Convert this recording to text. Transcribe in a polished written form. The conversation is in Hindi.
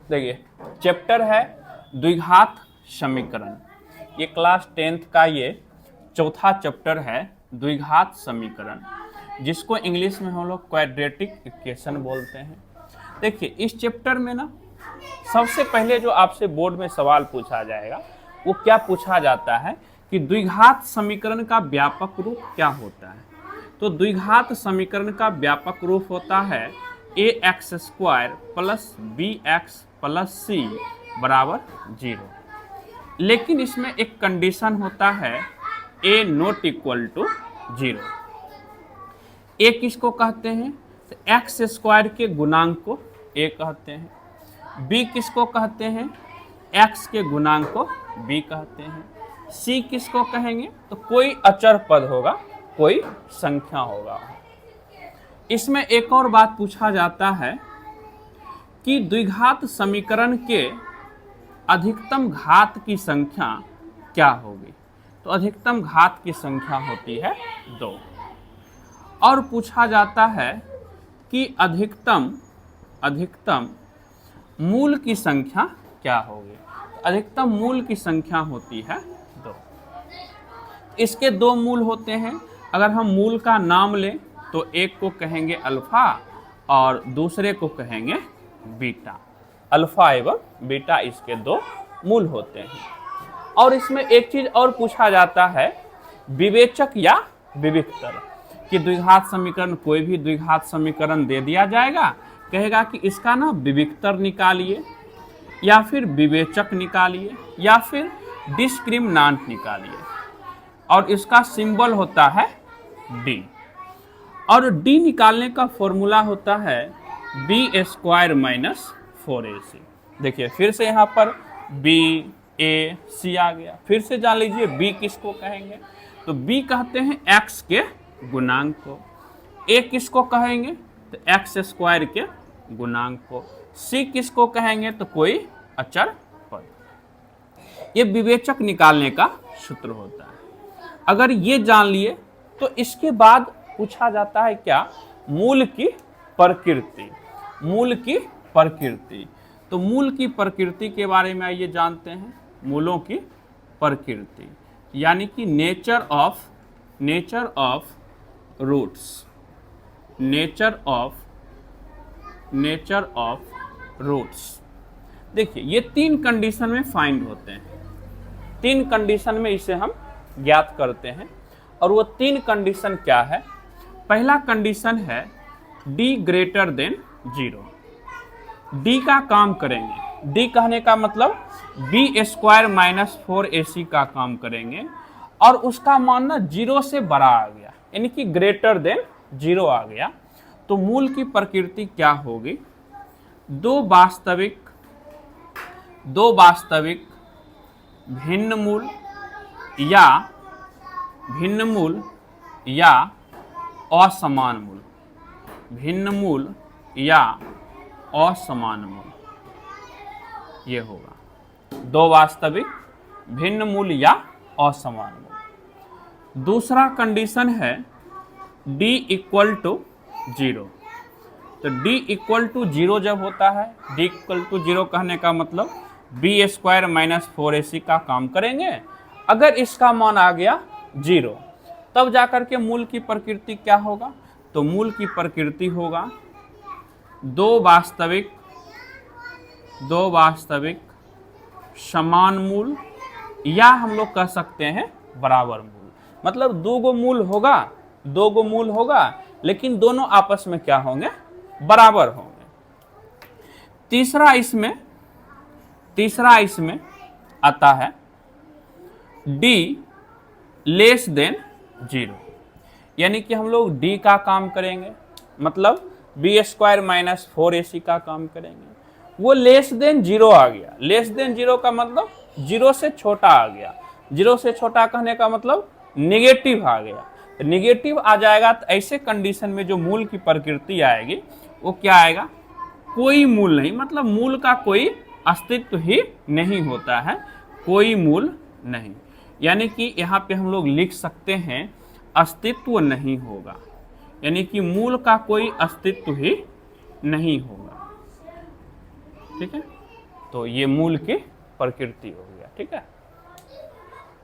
देखिए चैप्टर है द्विघात समीकरण। ये क्लास 10th का ये चौथा चैप्टर है द्विघात समीकरण, जिसको इंग्लिश में हम लोग क्वाड्रेटिक इक्वेशन बोलते हैं। देखिए इस चैप्टर में ना सबसे पहले जो आपसे बोर्ड में सवाल पूछा जाएगा वो क्या पूछा जाता है कि द्विघात समीकरण का व्यापक रूप क्या होता है। तो द्विघात समीकरण का व्यापक रूप होता है ax² + bx + c बराबर 0। लेकिन इसमें एक कंडीशन होता है a ≠ 0। a किसको कहते हैं? तो x² के गुणांक को a कहते हैं। b किसको कहते हैं? x के गुणांक को b कहते हैं। c किसको कहेंगे? तो कोई अचर पद होगा, कोई संख्या होगा। इसमें एक और बात पूछा जाता है कि द्विघात समीकरण के अधिकतम घात की संख्या क्या होगी। तो अधिकतम घात की संख्या होती है 2। और पूछा जाता है कि अधिकतम मूल की संख्या क्या होगी। तो अधिकतम मूल की संख्या होती है 2। इसके 2 मूल होते हैं। अगर हम मूल का नाम लें तो एक को कहेंगे अल्फा और दूसरे को कहेंगे बीटा। अल्फा एवं बीटा इसके 2 मूल होते हैं। और इसमें एक चीज और पूछा जाता है विवेचक या विविक्तर, कि द्विघात समीकरण कोई भी द्विघात समीकरण दे दिया जाएगा, कहेगा कि इसका ना विविक्तर निकालिए या फिर विवेचक निकालिए या फिर डिस्क्रिमिनांट निकालिए, और इसका सिंबल होता है डी। और डी निकालने का फॉर्मूला होता है b² - 4ac। देखिए फिर से यहाँ पर b a c आ गया। फिर से जान लीजिए b किसको कहेंगे? तो b कहते हैं x के गुणांक को। a किसको कहेंगे? तो x² के गुणांक को। c किसको कहेंगे? तो कोई अचर पद। ये विवेचक निकालने का सूत्र होता है। अगर ये जान लिए तो इसके बाद पूछा जाता है क्या? मूल की प्रकृति। मूल की प्रकृति। तो मूल की प्रकृति के बारे में आइए जानते हैं। मूलों की प्रकृति यानी कि nature of roots. Nature of roots. देखिए ये 3 कंडीशन में फाइंड होते हैं। 3 कंडीशन में इसे हम ज्ञात करते हैं। और वो 3 कंडीशन क्या है? पहला कंडीशन है d > 0। d का काम करेंगे। d कहने का मतलब b² - 4ac का काम करेंगे, और उसका मान ना 0 से बड़ा आ गया, यानी कि > 0 आ गया। तो मूल की प्रकृति क्या होगी? दो वास्तविक भिन्न मूल या असमान मूल। भिन्न मूल या असमान मूल ये होगा। 2 वास्तविक भिन्न मूल या असमान मूल। दूसरा कंडीशन है d = 0। तो d = 0 जब होता है, d = 0 कहने का मतलब b² - 4ac का काम करेंगे। अगर इसका मान आ गया 0 तब जाकर के मूल की प्रकृति क्या होगा? तो मूल की प्रकृति होगा 2 वास्तविक समान मूल, या हम लोग कह सकते हैं बराबर मूल। मतलब 2 मूल होगा लेकिन दोनों आपस में क्या होंगे? बराबर होंगे। तीसरा इसमें आता है d < 0, यानी कि हम लोग d का काम करेंगे, मतलब b² - 4ac का काम करेंगे। वो <0 आ गया। <0 का मतलब 0 से छोटा आ गया। 0 से छोटा कहने का मतलब निगेटिव आ गया। तो निगेटिव आ जाएगा तो ऐसे कंडीशन में जो मूल की प्रकृति आएगी वो क्या आएगा? कोई मूल नहीं, मतलब मूल का कोई अस्तित्व ही नहीं होता है, कोई मूल नहीं। यानी कि यहाँ पे हम लोग लिख सकते हैं अस्तित्व नहीं होगा, यानी कि मूल का कोई अस्तित्व ही नहीं होगा। ठीक है। तो ये मूल की प्रकृति हो गया, ठीक है।